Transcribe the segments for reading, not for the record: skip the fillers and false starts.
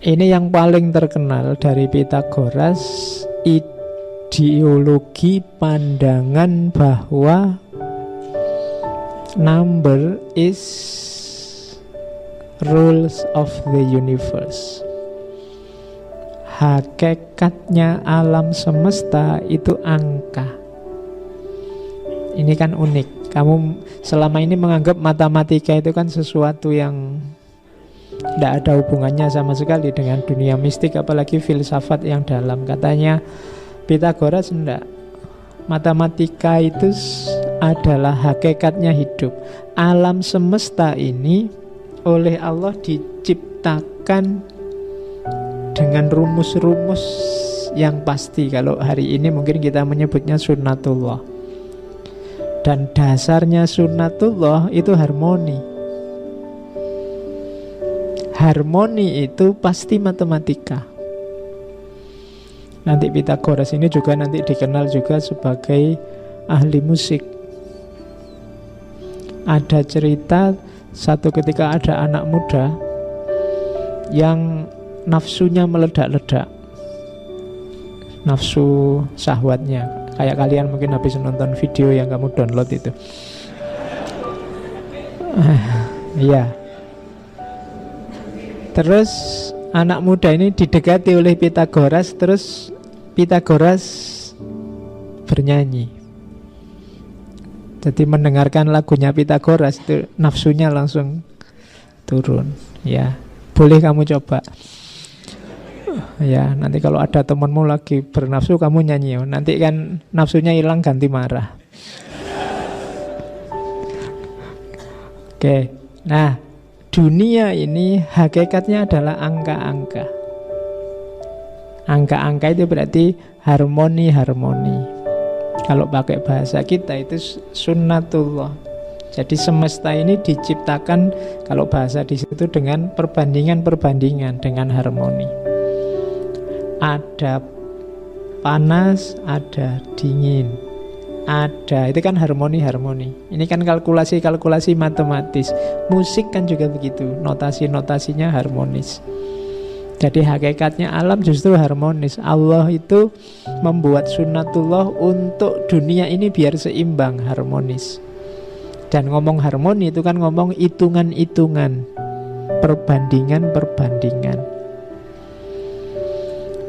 Ini yang paling terkenal dari Pythagoras, ideologi pandangan bahwa number is rules of the universe. Hakikatnya alam semesta itu angka. Ini kan unik. Kamu selama ini menganggap matematika itu kan sesuatu yang tidak ada hubungannya sama sekali dengan dunia mistik, apalagi filsafat yang dalam. Katanya Pythagoras enggak. Matematika itu adalah hakikatnya hidup. Alam semesta ini oleh Allah diciptakan dengan rumus-rumus yang pasti. Kalau hari ini mungkin kita menyebutnya sunnatullah. Dan dasarnya sunnatullah itu harmoni. Harmoni itu pasti matematika. Nanti Pythagoras ini juga nanti dikenal juga sebagai ahli musik. Ada cerita satu ketika ada anak muda yang nafsunya meledak-ledak, nafsu syahwatnya. Kayak kalian mungkin habis nonton video yang kamu download itu. Iya. Terus anak muda ini didekati oleh Pythagoras. Terus Pythagoras bernyanyi. Jadi mendengarkan lagunya Pythagoras itu nafsunya langsung turun. Ya, boleh kamu coba. Ya, nanti kalau ada temanmu lagi bernafsu kamu nyanyi. Nanti kan nafsunya hilang ganti marah. Oke. Nah, dunia ini hakikatnya adalah angka-angka. Angka-angka itu berarti harmoni-harmoni. Kalau pakai bahasa kita itu sunnatullah. Jadi semesta ini diciptakan, kalau bahasa di situ, dengan perbandingan-perbandingan, dengan harmoni. Ada panas, ada dingin, ada, itu kan harmoni-harmoni. Ini kan kalkulasi-kalkulasi matematis. Musik kan juga begitu, notasi-notasinya harmonis. Jadi hakikatnya alam justru harmonis. Allah itu membuat sunnatullah untuk dunia ini biar seimbang, harmonis. Dan ngomong harmoni itu kan ngomong hitungan-hitungan, perbandingan-perbandingan.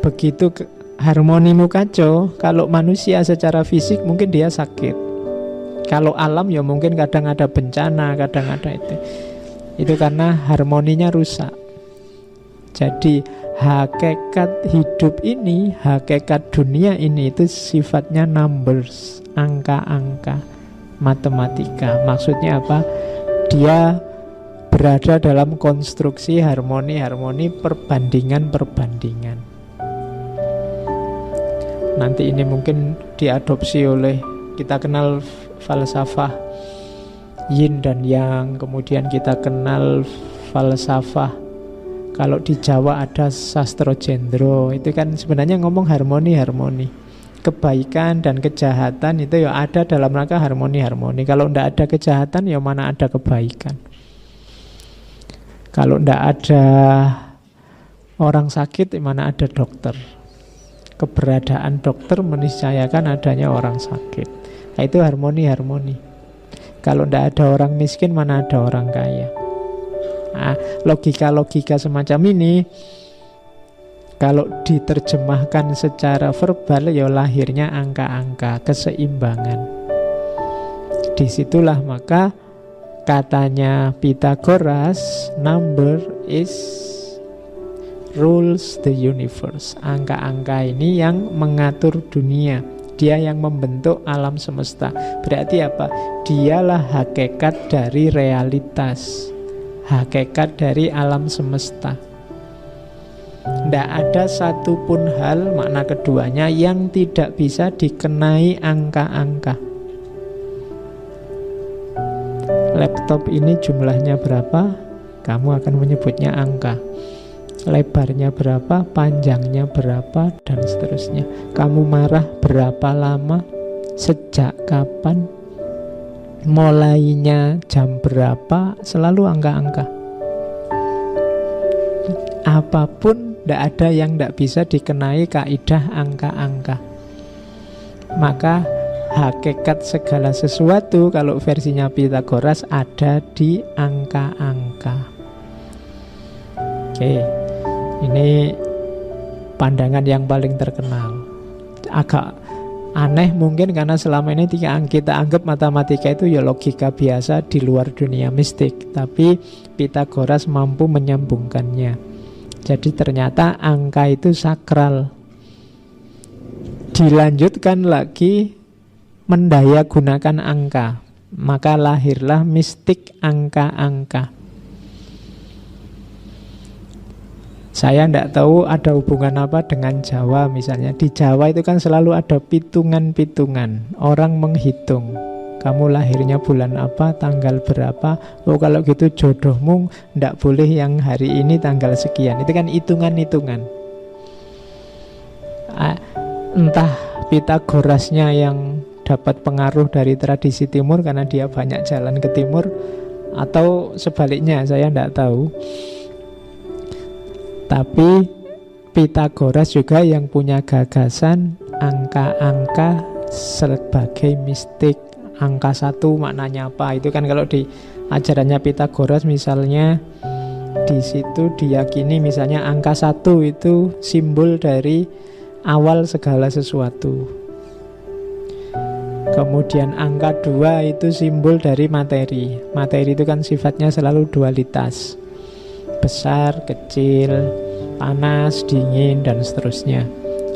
Begitu harmonimu kacau, kalau manusia secara fisik mungkin dia sakit. Kalau alam ya mungkin kadang ada bencana, kadang ada itu. Itu karena harmoninya rusak. Jadi hakikat hidup ini, hakikat dunia ini itu sifatnya numbers, angka-angka, matematika. Maksudnya apa? Dia berada dalam konstruksi harmoni-harmoni, perbandingan-perbandingan. Nanti ini mungkin diadopsi oleh, kita kenal falsafah yin dan yang, kemudian kita kenal falsafah, kalau di Jawa ada sastro jendro, itu kan sebenarnya ngomong harmoni-harmoni. Kebaikan dan kejahatan itu ya ada dalam rangka harmoni-harmoni. Kalau tidak ada kejahatan ya mana ada kebaikan. Kalau tidak ada orang sakit ya mana ada dokter. Keberadaan dokter meniscayakan adanya orang sakit. Nah, itu harmoni-harmoni. Kalau tidak ada orang miskin, mana ada orang kaya. Nah, logika-logika semacam ini kalau diterjemahkan secara verbal ya lahirnya angka-angka, keseimbangan. Disitulah maka katanya Pythagoras, number is rules the universe. Angka-angka ini yang mengatur dunia. Dia yang membentuk alam semesta. Berarti apa? Dialah hakikat dari realitas, hakikat dari alam semesta. Tidak ada satupun hal, makna keduanya, yang tidak bisa dikenai angka-angka. Laptop ini jumlahnya berapa? Kamu akan menyebutnya angka. lebarnya berapa, panjangnya berapa, dan seterusnya. Kamu marah berapa lama, sejak kapan, mulainya jam berapa, selalu angka-angka. Apapun, tidak ada yang tidak bisa dikenai kaidah angka-angka. Maka hakikat segala sesuatu kalau versinya Pythagoras ada di angka-angka. Oke, ini pandangan yang paling terkenal. Agak aneh mungkin karena selama ini kita anggap matematika itu ya logika biasa di luar dunia mistik. Tapi Pythagoras mampu menyambungkannya. Jadi ternyata angka itu sakral. Dilanjutkan lagi mendaya gunakan angka, maka lahirlah mistik angka-angka. Saya tidak tahu ada hubungan apa dengan Jawa misalnya. Di Jawa itu kan selalu ada pitungan-pitungan. Orang menghitung, kamu lahirnya bulan apa, tanggal berapa. Oh kalau gitu jodohmu tidak boleh yang hari ini tanggal sekian. Itu kan hitungan-hitungan. Entah Pythagorasnya yang dapat pengaruh dari tradisi timur karena dia banyak jalan ke timur, atau sebaliknya, saya tidak tahu. Tapi Pythagoras juga yang punya gagasan angka-angka sebagai mistik. Angka 1 maknanya apa? Itu kan kalau di ajarannya Pythagoras misalnya, di situ diyakini misalnya angka 1 itu simbol dari awal segala sesuatu. Kemudian angka 2 itu simbol dari materi. Materi itu kan sifatnya selalu dualitas. Besar, kecil, panas, dingin, dan seterusnya.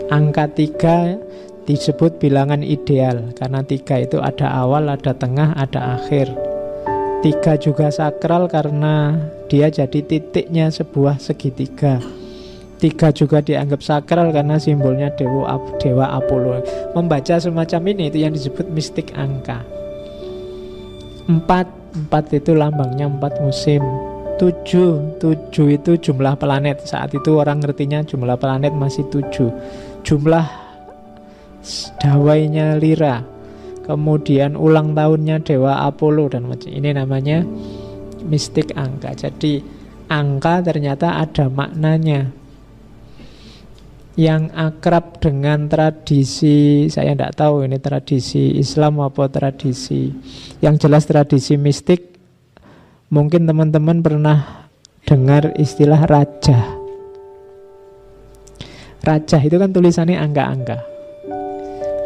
Angka 3 disebut bilangan ideal, karena 3 itu ada awal, ada tengah, ada akhir. 3 juga sakral karena dia jadi titiknya sebuah segitiga. 3 juga dianggap sakral karena simbolnya Dewa Apollo. Membaca semacam ini itu yang disebut mistik angka. 4 itu lambangnya 4 musim. 7 itu jumlah planet. Saat itu orang ngertinya jumlah planet masih 7. Jumlah dawainya Lira. Kemudian ulang tahunnya Dewa Apollo dan macam ini namanya mistik angka. Jadi angka ternyata ada maknanya. Yang akrab dengan tradisi, saya tidak tahu ini tradisi Islam apa tradisi, yang jelas tradisi mistik. Mungkin teman-teman pernah dengar istilah rajah. Rajah itu kan tulisannya angka-angka.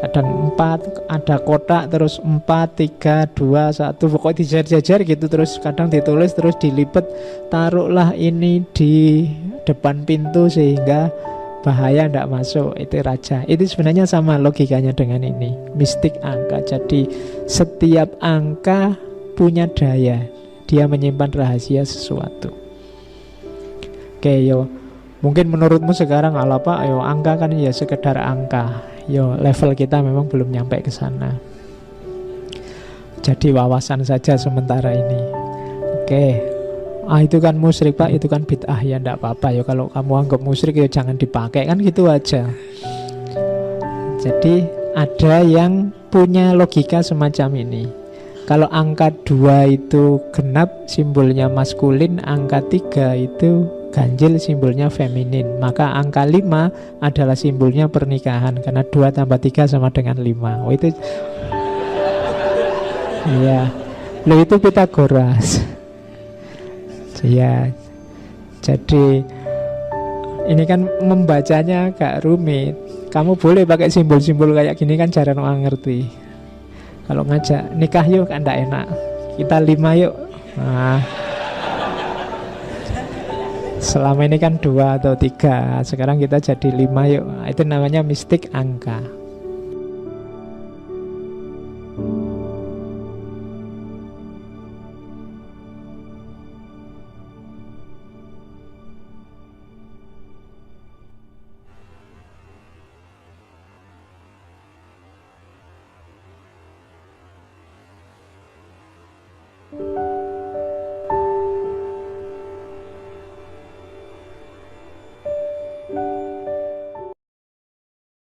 Kadang 4, ada kotak, terus 4, 3, 2, 1, pokoknya dijajar-jajar gitu. Terus kadang ditulis, terus dilipat. Taruhlah ini di depan pintu sehingga bahaya tidak masuk. Itu raja. Itu sebenarnya sama logikanya dengan ini, mistik angka. Jadi setiap angka punya daya. Dia menyimpan rahasia sesuatu. Oke, yo. Mungkin menurutmu sekarang ala Pak, yo angka kan ya sekedar angka. Yo level kita memang belum nyampe ke sana. Jadi wawasan saja sementara ini. Oke. Itu kan musyrik Pak, itu kan bid'ah, ya enggak apa-apa. Ya kalau kamu anggap musyrik ya jangan dipakai, kan gitu aja. Jadi ada yang punya logika semacam ini. Kalau angka 2 itu genap, simbolnya maskulin. Angka 3 itu ganjil, simbolnya feminin. Maka angka 5 adalah simbolnya pernikahan, karena 2 tambah 3 sama dengan 5. Oh itu, iya, lo itu Pythagoras. Ya, jadi ini kan membacanya agak rumit. Kamu boleh pakai simbol-simbol kayak gini kan jarang orang ngerti. Kalau ngajak nikah yuk kan enggak enak. Kita 5 yuk. Nah, selama ini kan 2 atau 3, sekarang kita jadi 5 yuk. Itu namanya mistik angka.